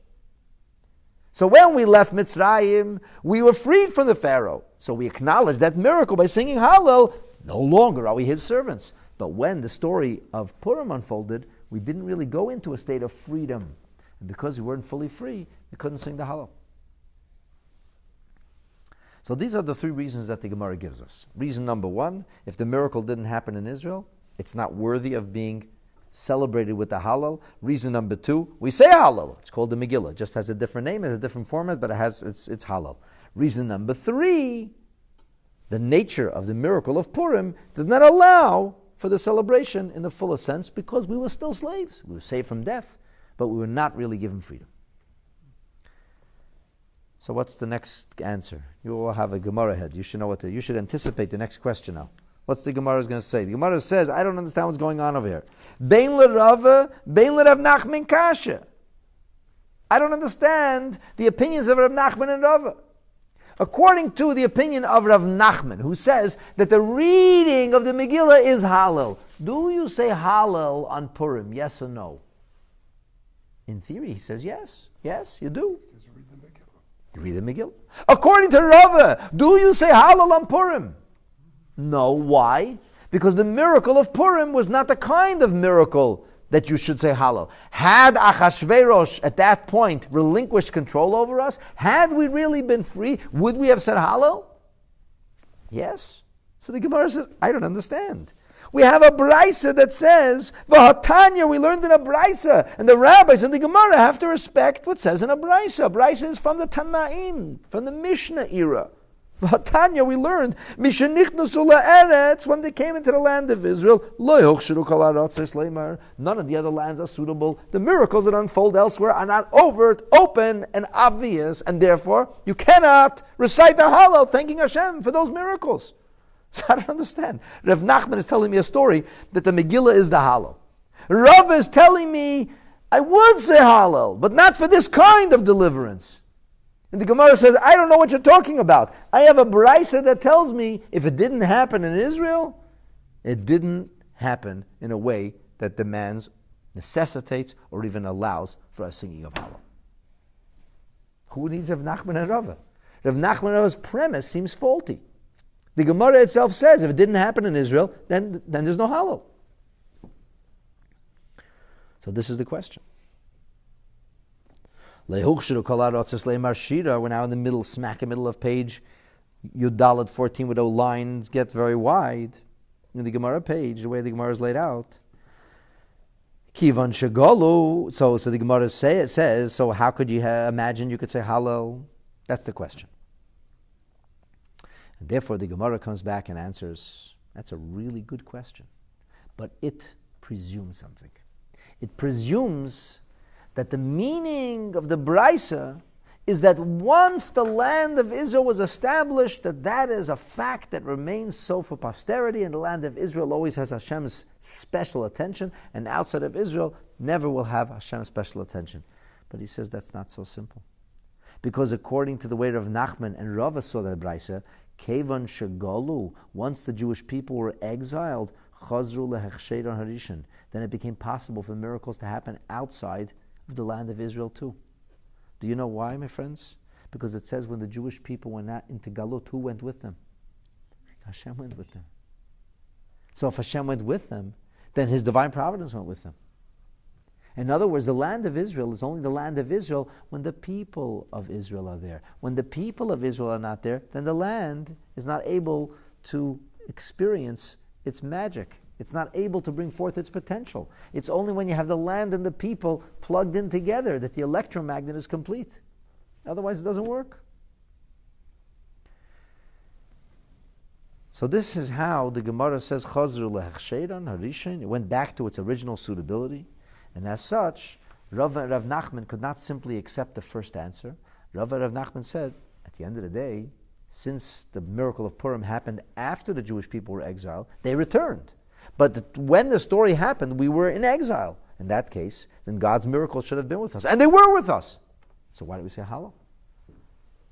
So when we left Mitzrayim, we were freed from the Pharaoh. So we acknowledge that miracle by singing Hallel. No longer are we his servants. But when the story of Purim unfolded, we didn't really go into a state of freedom. And because we weren't fully free, we couldn't sing the Hallel. So these are the three reasons that the Gemara gives us. Reason number one, if the miracle didn't happen in Israel, it's not worthy of being celebrated with the Hallel. Reason number two, we say Hallel. It's called the Megillah. It just has a different name, has a different format, but it's Hallel. Reason number three, the nature of the miracle of Purim does not allow for the celebration in the fullest sense because we were still slaves. We were saved from death, but we were not really given freedom. So what's the next answer? You all have a Gemara head. You should know you should anticipate the next question now. What's the Gemara is going to say? The Gemara says, I don't understand what's going on over here. Bein l'Rava, bein l'Rav Nachman kasha. I don't understand the opinions of Rav Nachman and Rava. according to the opinion of Rav Nachman, who says that the reading of the Megillah is Hallel, do you say Hallel on Purim, yes or no? In theory, he says yes. Yes, you do. Because you read the Megillah. You read the Megillah. According to Rava, do you say Hallel on Purim? No. Why? Because the miracle of Purim was not the kind of miracle that you should say Hallel. Had Achashverosh at that point relinquished control over us, had we really been free, would we have said Hallel? Yes. So the Gemara says, I don't understand. We have a brisa that says, V'hatanya, we learned in a brisa, and the rabbis and the Gemara have to respect what says in a brisa. A brisa is from the Tanaim, from the Mishnah era. V'hatanya, we learned, Mishenichnasu la'eretz, when they came into the land of Israel, lo yochshiru kol ha'aratzos leimar, none of the other lands are suitable. The miracles that unfold elsewhere are not overt, open, and obvious, and therefore you cannot recite the Hallel thanking Hashem for those miracles. So I don't understand. Rav Nachman is telling me a story that the Megillah is the Hallel. Rav is telling me I would say Hallel, but not for this kind of deliverance. And the Gemara says, I don't know what you're talking about. I have a brisa that tells me if it didn't happen in Israel, it didn't happen in a way that demands, necessitates, or even allows for a singing of Hallel. Who needs Rav Nachman and Rava? Rav Nachman and Rava's premise seems faulty. The Gemara itself says if it didn't happen in Israel, then there's no Hallel. So this is the question. We're now in the middle, smack in the middle of page Yudalad 14 with those lines get very wide. In the Gemara page, the way the Gemara is laid out. Kivan Shagalu. So the Gemara says, so how could you imagine you could say Hallel? That's the question. And therefore the Gemara comes back and answers, that's a really good question. But it presumes something. It presumes that the meaning of the Brisa is that once the land of Israel was established, that is a fact that remains so for posterity, and the land of Israel always has Hashem's special attention, and outside of Israel never will have Hashem's special attention. But he says that's not so simple. Because according to the way Rav Nachman and Rava saw the Brisa, Kevan Shagalu, once the Jewish people were exiled, Chazru lehechsheron harishan, then it became possible for miracles to happen outside of the land of Israel too. Do you know why, my friends? Because it says when the Jewish people went out into Galut, who went with them? Hashem went with them. So if Hashem went with them, then His divine providence went with them. In other words, the land of Israel is only the land of Israel when the people of Israel are there. When the people of Israel are not there, then the land is not able to experience its magic. It's not able to bring forth its potential. It's only when you have the land and the people plugged in together that the electromagnet is complete. Otherwise, it doesn't work. So this is how the Gemara says, Chazru lehechsheron harishin. It went back to its original suitability. And as such, Rav and Rav Nachman could not simply accept the first answer. Rav and Rav Nachman said, at the end of the day, since the miracle of Purim happened after the Jewish people were exiled, they returned. But when the story happened, we were in exile. In that case, then God's miracle should have been with us. And they were with us. So why do we say Hallel?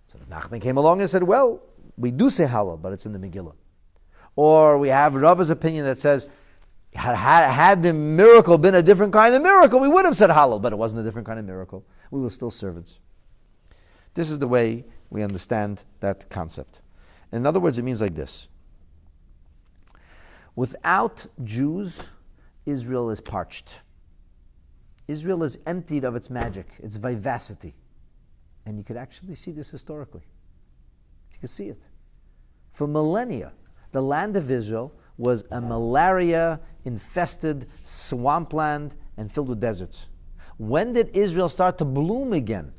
So Nachman came along and said, well, we do say Hallel, but it's in the Megillah. Or we have Rava's opinion that says, had the miracle been a different kind of miracle, we would have said Hallel, but it wasn't a different kind of miracle. We were still servants. This is the way we understand that concept. In other words, it means like this. Without Jews, Israel is parched. Israel is emptied of its magic, its vivacity. And you could actually see this historically. You can see it. For millennia, the land of Israel was a malaria-infested swampland and filled with deserts. When did Israel start to bloom again?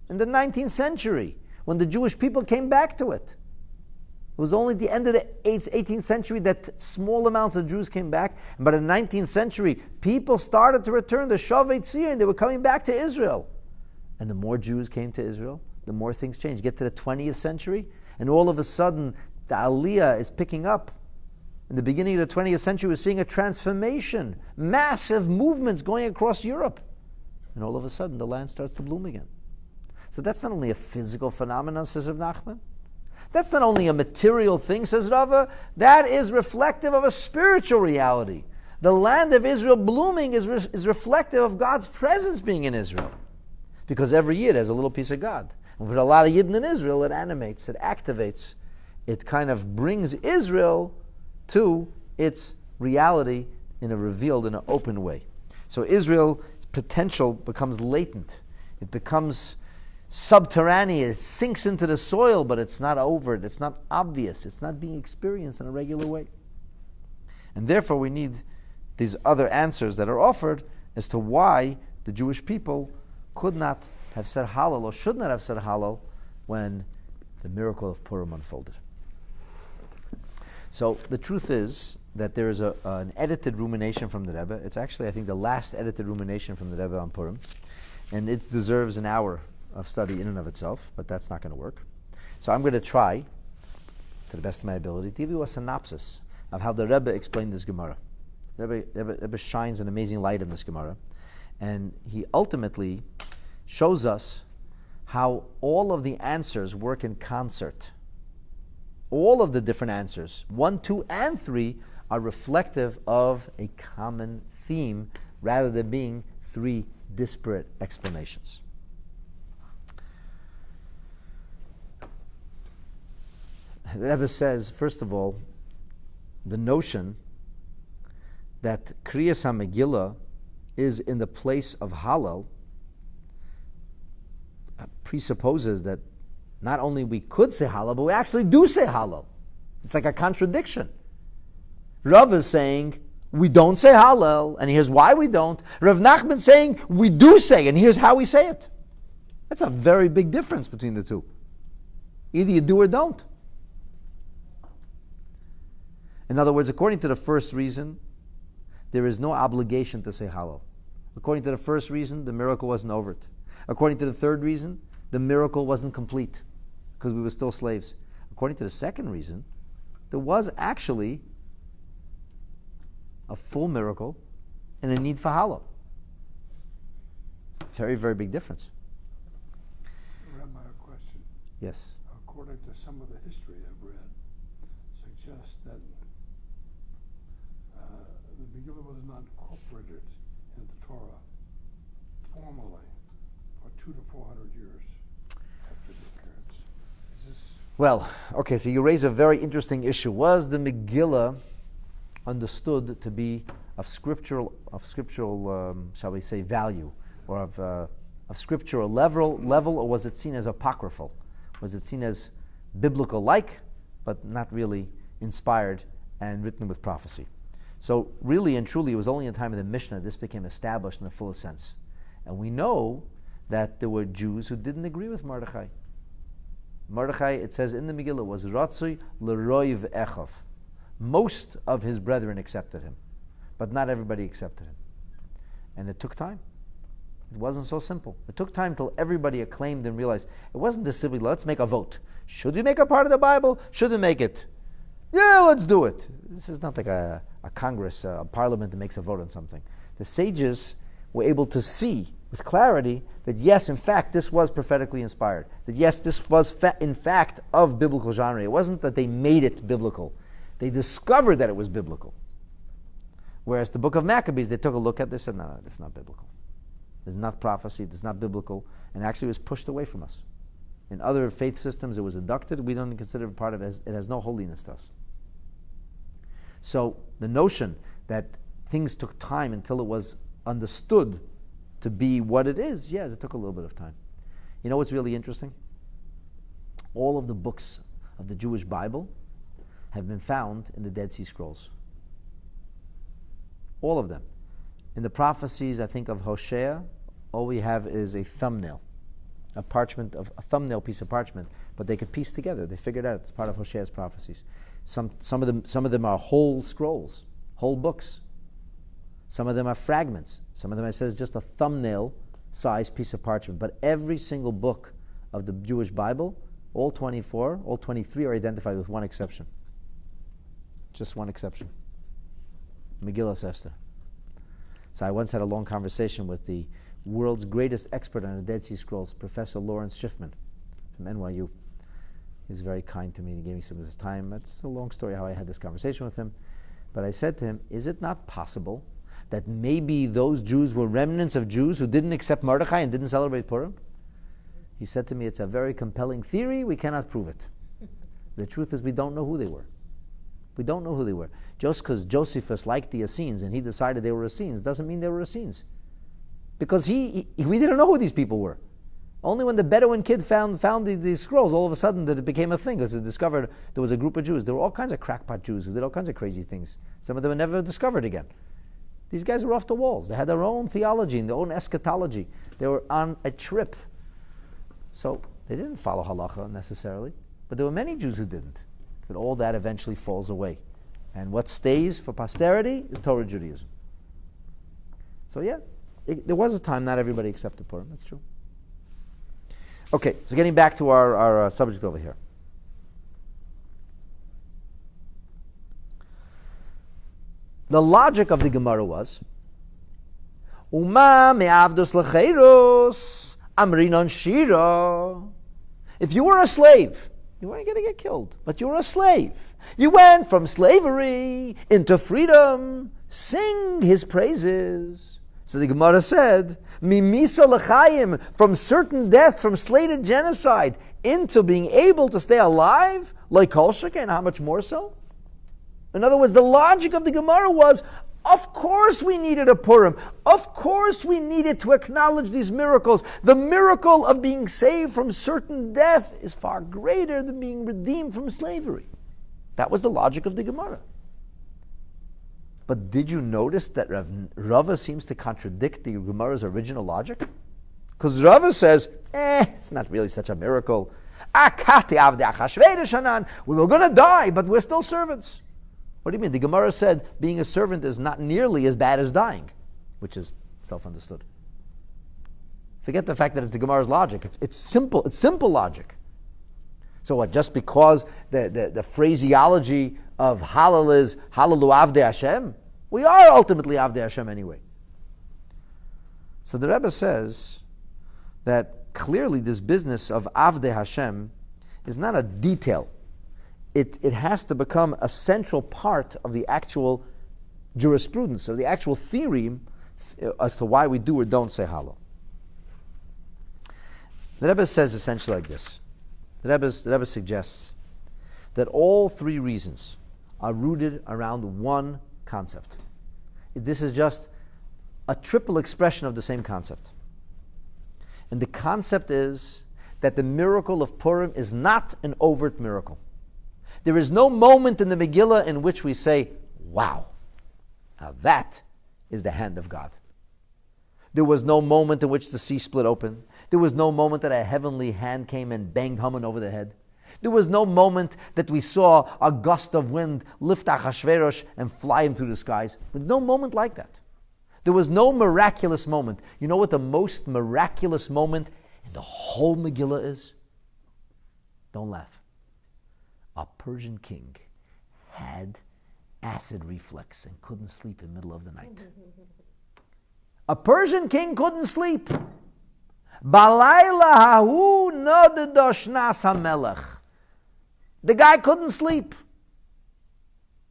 In the 19th century, when the Jewish people came back to it. It was only at the end of the 18th century that small amounts of Jews came back. And by the 19th century, people started to return to Shavei Tzir, and they were coming back to Israel. And the more Jews came to Israel, the more things changed. Get to the 20th century, and all of a sudden, the Aliyah is picking up. In the beginning of the 20th century, we're seeing a transformation, massive movements going across Europe. And all of a sudden, the land starts to bloom again. So that's not only a physical phenomenon, says Rav Nachman. That's not only a material thing, says Rava. That is reflective of a spiritual reality. The land of Israel blooming is reflective of God's presence being in Israel. Because every year there's a little piece of God. And with a lot of Yidden in Israel, it animates, it activates. It kind of brings Israel to its reality revealed in an open way. So Israel's potential becomes latent. It becomes subterranean. It sinks into the soil, but it's not overt. It's not obvious. It's not being experienced in a regular way. And therefore we need these other answers that are offered as to why the Jewish people could not have said Hallel or should not have said Hallel when the miracle of Purim unfolded. So the truth is that there is an edited rumination from the Rebbe. It's actually, I think, the last edited rumination from the Rebbe on Purim. And it deserves an hour of study in and of itself, but that's not going to work. So I'm going to try, to the best of my ability, to give you a synopsis of how the Rebbe explained this Gemara. The Rebbe shines an amazing light in this Gemara. And he ultimately shows us how all of the answers work in concert. All of the different answers, 1, 2, and 3, are reflective of a common theme rather than being 3 disparate explanations. The Rebbe says, first of all, the notion that Kriyas HaMegillah is in the place of Hallel presupposes that not only we could say Hallel, but we actually do say Hallel. It's like a contradiction. Rav is saying, we don't say Hallel, and here's why we don't. Rav Nachman saying, we do say, and here's how we say it. That's a very big difference between the two. Either you do or don't. In other words, according to the first reason, there is no obligation to say Hallel. According to the first reason, the miracle wasn't overt. According to the third reason, the miracle wasn't complete because we were still slaves. According to the second reason, there was actually a full miracle and a need for Hallel. Very, very big difference. Rabbi, a question. Yes. According to some of the history I've read, suggests that the Megillah was not incorporated in the Torah formally for 200 to 400 years after the appearance. Is this? Well, okay, so you raise a very interesting issue. Was the Megillah understood to be of scriptural, shall we say, value, or of scriptural level, or was it seen as apocryphal? Was it seen as biblical-like, but not really inspired and written with prophecy? So really and truly, it was only in the time of the Mishnah this became established in the fullest sense. And we know that there were Jews who didn't agree with Mordechai. Mordechai, it says in the Megillah, was Ratzui l'roiv echav. Most of his brethren accepted him, but not everybody accepted him. And it took time. It wasn't so simple. It took time till everybody acclaimed and realized it wasn't just simply, let's make a vote. Should we make a part of the Bible? Should we make it? Yeah, let's do it. This is not like a Congress, a parliament that makes a vote on something. The sages were able to see with clarity that yes, in fact, this was prophetically inspired. That yes, this was in fact of biblical genre. It wasn't that they made it biblical. They discovered that it was biblical. Whereas the book of Maccabees, they took a look at this and said, no, it's not biblical. It's not prophecy, it's not biblical, and actually was pushed away from us. In other faith systems, it was inducted. We don't consider it part of it. It has no holiness to us. So the notion that things took time until it was understood to be what it is, yes, it took a little bit of time. You know what's really interesting? All of the books of the Jewish Bible have been found in the Dead Sea Scrolls. All of them. In the prophecies, I think, of Hosea, all we have is a thumbnail, a thumbnail piece of parchment, but they could piece together. They figured out it's part of Hosea's prophecies. Some of them are whole scrolls, whole books. Some of them are fragments. Some of them, it says, just a thumbnail-sized piece of parchment. But every single book of the Jewish Bible, all 24, all 23 are identified with one exception. Just one exception. Megillah Esther. So I once had a long conversation with world's greatest expert on the Dead Sea Scrolls, Professor Lawrence Schiffman from NYU. He's very kind to me. He gave me some of his time. It's a long story how I had this conversation with him. But I said to him, is it not possible that maybe those Jews were remnants of Jews who didn't accept Mordechai and didn't celebrate Purim? He said to me, it's a very compelling theory. We cannot prove it. The truth is we don't know who they were. We don't know who they were. Just because Josephus liked the Essenes and he decided they were Essenes doesn't mean they were Essenes. Because we didn't know who these people were. Only when the Bedouin kid found these scrolls, all of a sudden that it became a thing, because they discovered there was a group of Jews. There were all kinds of crackpot Jews who did all kinds of crazy things. Some of them were never discovered again. These guys were off the walls. They had their own theology and their own eschatology. They were on a trip. So they didn't follow halacha necessarily, but there were many Jews who didn't. But all that eventually falls away. And what stays for posterity is Torah Judaism. So yeah, there was a time not everybody accepted Purim. That's true. Okay, so getting back to our subject over here. The logic of the Gemara was, Uma me'avdos l'cheiros amrinon shira. If you were a slave, you weren't going to get killed, but you were a slave. You went from slavery into freedom. Sing his praises. So the Gemara said, Mimisa l'chaim, from certain death, from slated genocide, into being able to stay alive, like kol sheken, how much more so? In other words, the logic of the Gemara was, of course we needed a Purim. Of course we needed to acknowledge these miracles. The miracle of being saved from certain death is far greater than being redeemed from slavery. That was the logic of the Gemara. But did you notice that Rava seems to contradict the Gemara's original logic? Because Rava says, it's not really such a miracle. We were going to die, but we're still servants. What do you mean? The Gemara said being a servant is not nearly as bad as dying, which is self-understood. Forget the fact that it's the Gemara's logic. It's simple. It's simple logic. So what? Just because the phraseology of Hallel is Hallelu Avdei Hashem, we are ultimately Avdei Hashem anyway. So the Rebbe says that clearly this business of Avdei Hashem is not a detail. It has to become a central part of the actual jurisprudence, of the actual theory as to why we do or don't say Hallel. The Rebbe says essentially like this. The Rebbe suggests that all three reasons are rooted around one concept. This is just a triple expression of the same concept. And the concept is that the miracle of Purim is not an overt miracle. There is no moment in the Megillah in which we say, wow, now that is the hand of God. There was no moment in which the sea split open. There was no moment that a heavenly hand came and banged Haman over the head. There was no moment that we saw a gust of wind lift Achashverosh and fly him through the skies. There was no moment like that. There was no miraculous moment. You know what the most miraculous moment in the whole Megillah is? Don't laugh. A Persian king had acid reflux and couldn't sleep in the middle of the night. A Persian king couldn't sleep. Balayla hahu nodeda shnas hamelech. The guy couldn't sleep.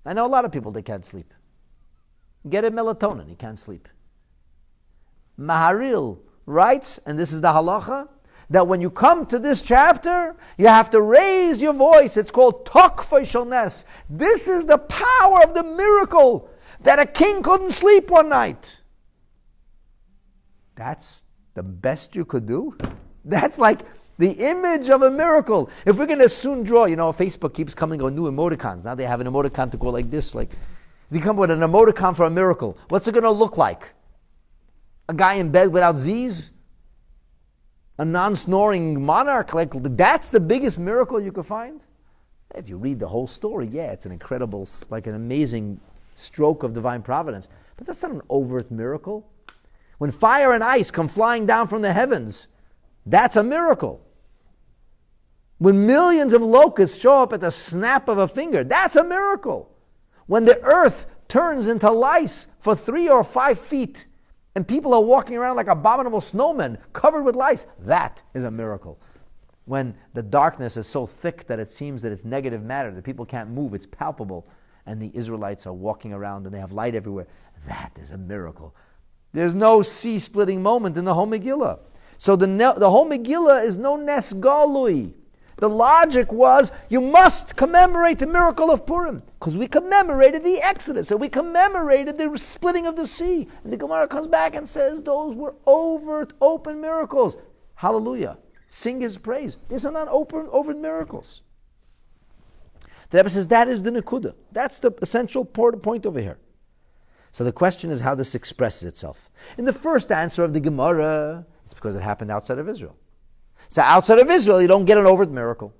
I know a lot of people that can't sleep. Get a melatonin, he can't sleep. Maharil writes, and this is the halacha, that when you come to this chapter, you have to raise your voice. It's called Tokfei Shel. This is the power of the miracle that a king couldn't sleep one night. That's the best you could do. That's like the image of a miracle. If we're going to soon draw, Facebook keeps coming on new emoticons. Now they have an emoticon to go like this. Like, if you come with an emoticon for a miracle, what's it going to look like? A guy in bed without Z's? A non-snoring monarch? Like, that's the biggest miracle you could find? If you read the whole story, yeah, it's an incredible, like an amazing stroke of divine providence. But that's not an overt miracle. When fire and ice come flying down from the heavens, that's a miracle. When millions of locusts show up at the snap of a finger, that's a miracle. When the earth turns into lice for 3 or 5 feet and people are walking around like abominable snowmen covered with lice. That is a miracle. When the darkness is so thick that it seems that it's negative matter, that people can't move, it's palpable, and the Israelites are walking around and they have light everywhere. That is a miracle. There's no sea-splitting moment in the whole Megillah. So the whole Megillah is no Nes Galui. The logic was, you must commemorate the miracle of Purim, because we commemorated the Exodus, and we commemorated the splitting of the sea. And the Gemara comes back and says, those were overt, open miracles. Hallelujah. Sing his praise. These are not overt miracles. The Rebbe says that is the Nekuda. That's the essential point over here. So the question is how this expresses itself. In the first answer of the Gemara, it's because it happened outside of Israel. So outside of Israel, you don't get an overt miracle.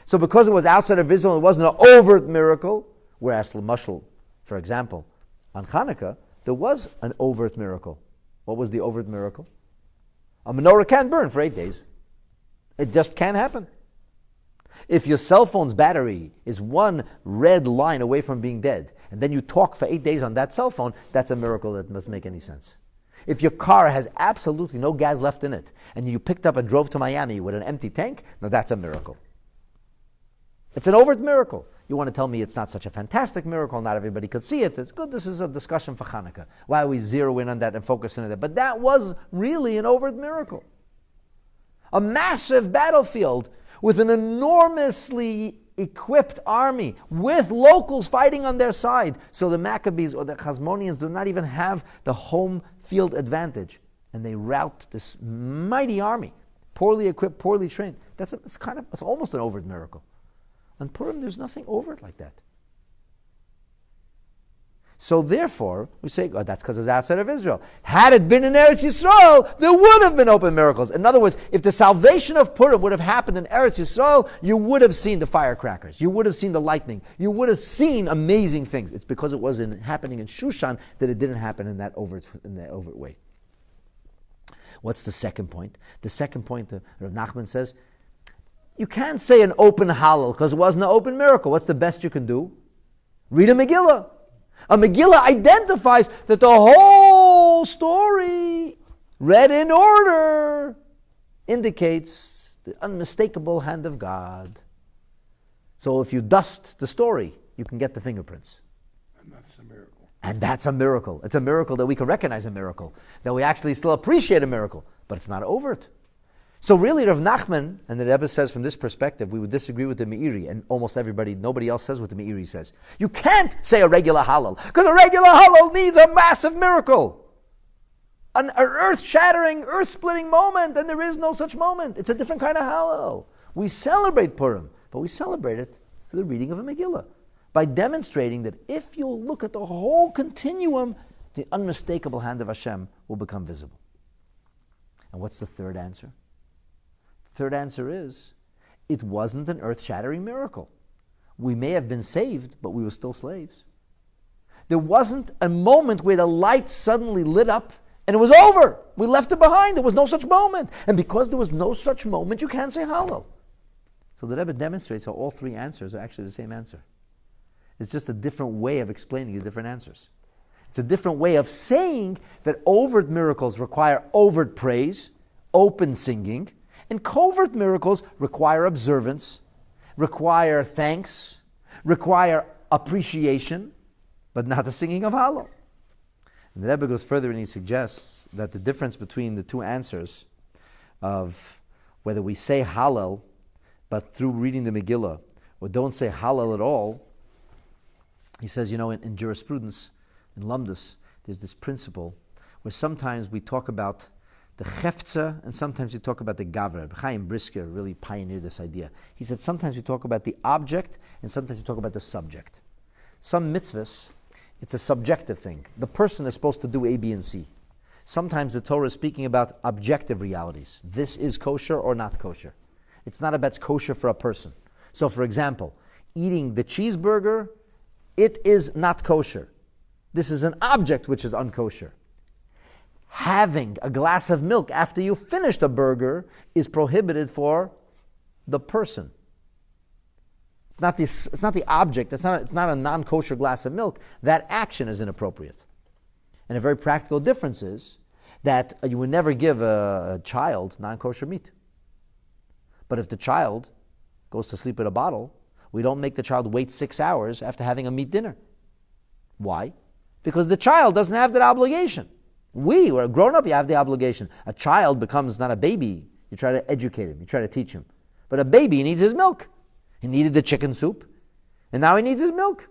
So because it was outside of Israel, it wasn't an overt miracle, whereas Lamashal, for example, on Hanukkah, there was an overt miracle. What was the overt miracle? A menorah can't burn for 8 days. It just can't happen. If your cell phone's battery is one red line away from being dead, and then you talk for 8 days on that cell phone, that's a miracle that doesn't make any sense. If your car has absolutely no gas left in it, and you picked up and drove to Miami with an empty tank, now that's a miracle. It's an overt miracle. You want to tell me it's not such a fantastic miracle, not everybody could see it. It's good, this is a discussion for Hanukkah. Why we zero in on that and focus on that? But that was really an overt miracle. A massive battlefield with an enormously equipped army with locals fighting on their side. So the Maccabees or the Chasmonians do not even have the home field advantage. And they rout this mighty army, poorly equipped, poorly trained. It's almost an overt miracle. On Purim, there's nothing overt like that. So therefore, we say, oh, that's because it was outside of Israel. Had it been in Eretz Yisrael, there would have been open miracles. In other words, if the salvation of Purim would have happened in Eretz Yisrael, you would have seen the firecrackers. You would have seen the lightning. You would have seen amazing things. It's because it wasn't happening in Shushan that it didn't happen in that overt way. What's the second point? The second point, Rav Nachman says, you can't say an open Hallel because it wasn't an open miracle. What's the best you can do? Read a Megillah. A Megillah identifies that the whole story, read in order, indicates the unmistakable hand of God. So if you dust the story, you can get the fingerprints. And that's a miracle. And that's a miracle. It's a miracle that we can recognize a miracle, that we actually still appreciate a miracle, but it's not overt. So really, Rav Nachman, and the Rebbe says from this perspective, we would disagree with the Meiri, and almost nobody else says what the Meiri says. You can't say a regular Hallel, because a regular Hallel needs a massive miracle. An earth-shattering, earth-splitting moment, and there is no such moment. It's a different kind of Hallel. We celebrate Purim, but we celebrate it through the reading of a Megillah, by demonstrating that if you look at the whole continuum, the unmistakable hand of Hashem will become visible. And what's the third answer? Third answer is, it wasn't an earth-shattering miracle. We may have been saved, but we were still slaves. There wasn't a moment where the light suddenly lit up and it was over. We left it behind. There was no such moment. And because there was no such moment, you can't say Hallel. So the Rebbe demonstrates how all three answers are actually the same answer. It's just a different way of explaining the different answers. It's a different way of saying that overt miracles require overt praise, open singing, and covert miracles require observance, require thanks, require appreciation, but not the singing of Hallel. And the Rebbe goes further and he suggests that the difference between the two answers of whether we say Hallel, but through reading the Megillah, or don't say Hallel at all, he says, in jurisprudence, in Lamdus, there's this principle where sometimes we talk about the Chefza, and sometimes we talk about the Gavra. Chaim Brisker really pioneered this idea. He said sometimes we talk about the object, and sometimes we talk about the subject. Some mitzvahs, it's a subjective thing. The person is supposed to do A, B, and C. Sometimes the Torah is speaking about objective realities. This is kosher or not kosher. It's not about kosher for a person. So for example, eating the cheeseburger, it is not kosher. This is an object which is unkosher. Having a glass of milk after you finished a burger is prohibited for the person. It's not the object. It's not a non-kosher glass of milk. That action is inappropriate. And a very practical difference is that you would never give a child non-kosher meat. But if the child goes to sleep with a bottle, we don't make the child wait 6 hours after having a meat dinner. Why? Because the child doesn't have that obligation. We, who are grown up, you have the obligation. A child becomes not a baby. You try to educate him. You try to teach him. But a baby needs his milk. He needed the chicken soup, and now he needs his milk.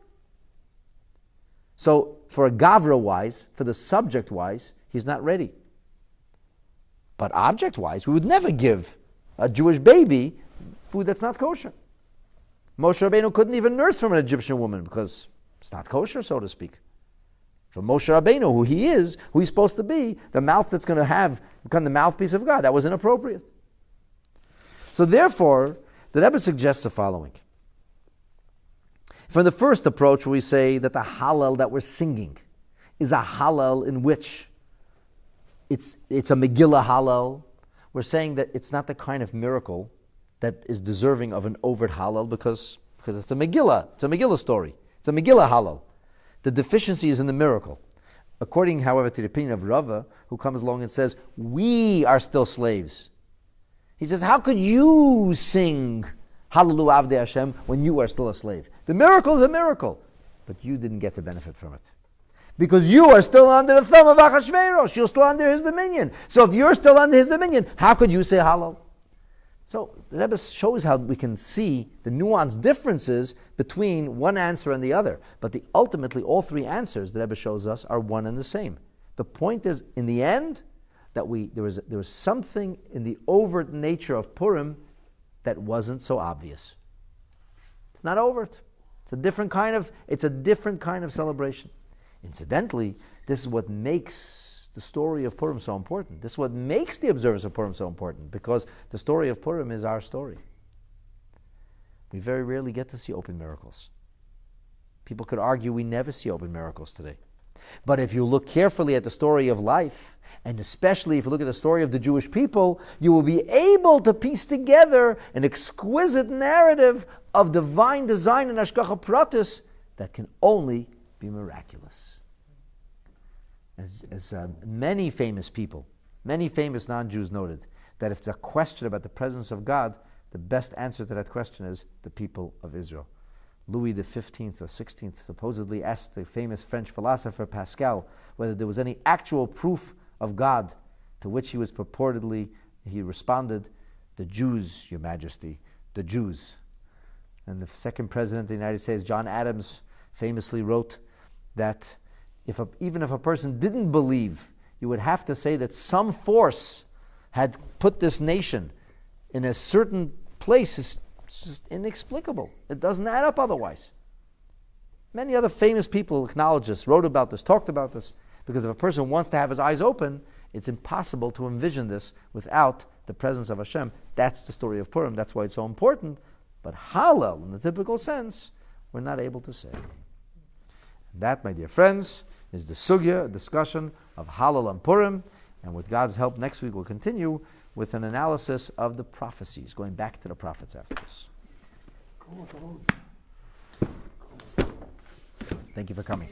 So for a gavra-wise, for the subject-wise, he's not ready. But object-wise, we would never give a Jewish baby food that's not kosher. Moshe Rabbeinu couldn't even nurse from an Egyptian woman because it's not kosher, so to speak. For Moshe Rabbeinu, who he is, who he's supposed to be, the mouth that's going to have become the mouthpiece of God, that was inappropriate. So therefore, the Rebbe suggests the following. From the first approach, we say that the Hallel that we're singing is a Hallel in which it's a Megillah Hallel. We're saying that it's not the kind of miracle that is deserving of an overt Hallel because it's a Megillah. It's a Megillah story. It's a Megillah Hallel. The deficiency is in the miracle. According, however, to the opinion of Rava, who comes along and says, we are still slaves. He says, how could you sing Hallelu Avdei Hashem when you are still a slave? The miracle is a miracle, but you didn't get to benefit from it. Because you are still under the thumb of Achashverosh. You're still under his dominion. So if you're still under his dominion, how could you say Hallel? So the Rebbe shows how we can see the nuanced differences between one answer and the other. But ultimately, all three answers the Rebbe shows us are one and the same. The point is, in the end, that there was something in the overt nature of Purim that wasn't so obvious. It's not overt. It's a different kind of celebration. Incidentally, this is what makes the story of Purim so important. This is what makes the observance of Purim so important, because the story of Purim is our story. We very rarely get to see open miracles. People could argue we never see open miracles today. But if you look carefully at the story of life, and especially if you look at the story of the Jewish people, you will be able to piece together an exquisite narrative of divine design and Hashgacha Pratis that can only be miraculous. As many famous people, many famous non-Jews noted, that if it's a question about the presence of God, the best answer to that question is the people of Israel. Louis XV or XVI supposedly asked the famous French philosopher Pascal whether there was any actual proof of God, to which he responded, the Jews, Your Majesty, the Jews. And the second president of the United States, John Adams, famously wrote that even if a person didn't believe, you would have to say that some force had put this nation in a certain place. It's just inexplicable. It doesn't add up otherwise. Many other famous people acknowledged this, wrote about this, talked about this, because if a person wants to have his eyes open, it's impossible to envision this without the presence of Hashem. That's the story of Purim. That's why it's so important. But Hallel, in the typical sense, we're not able to say. That, my dear friends, is the sugya, a discussion of Hallel and Purim. And with God's help, next week we'll continue with an analysis of the prophecies, going back to the prophets after this. Thank you for coming.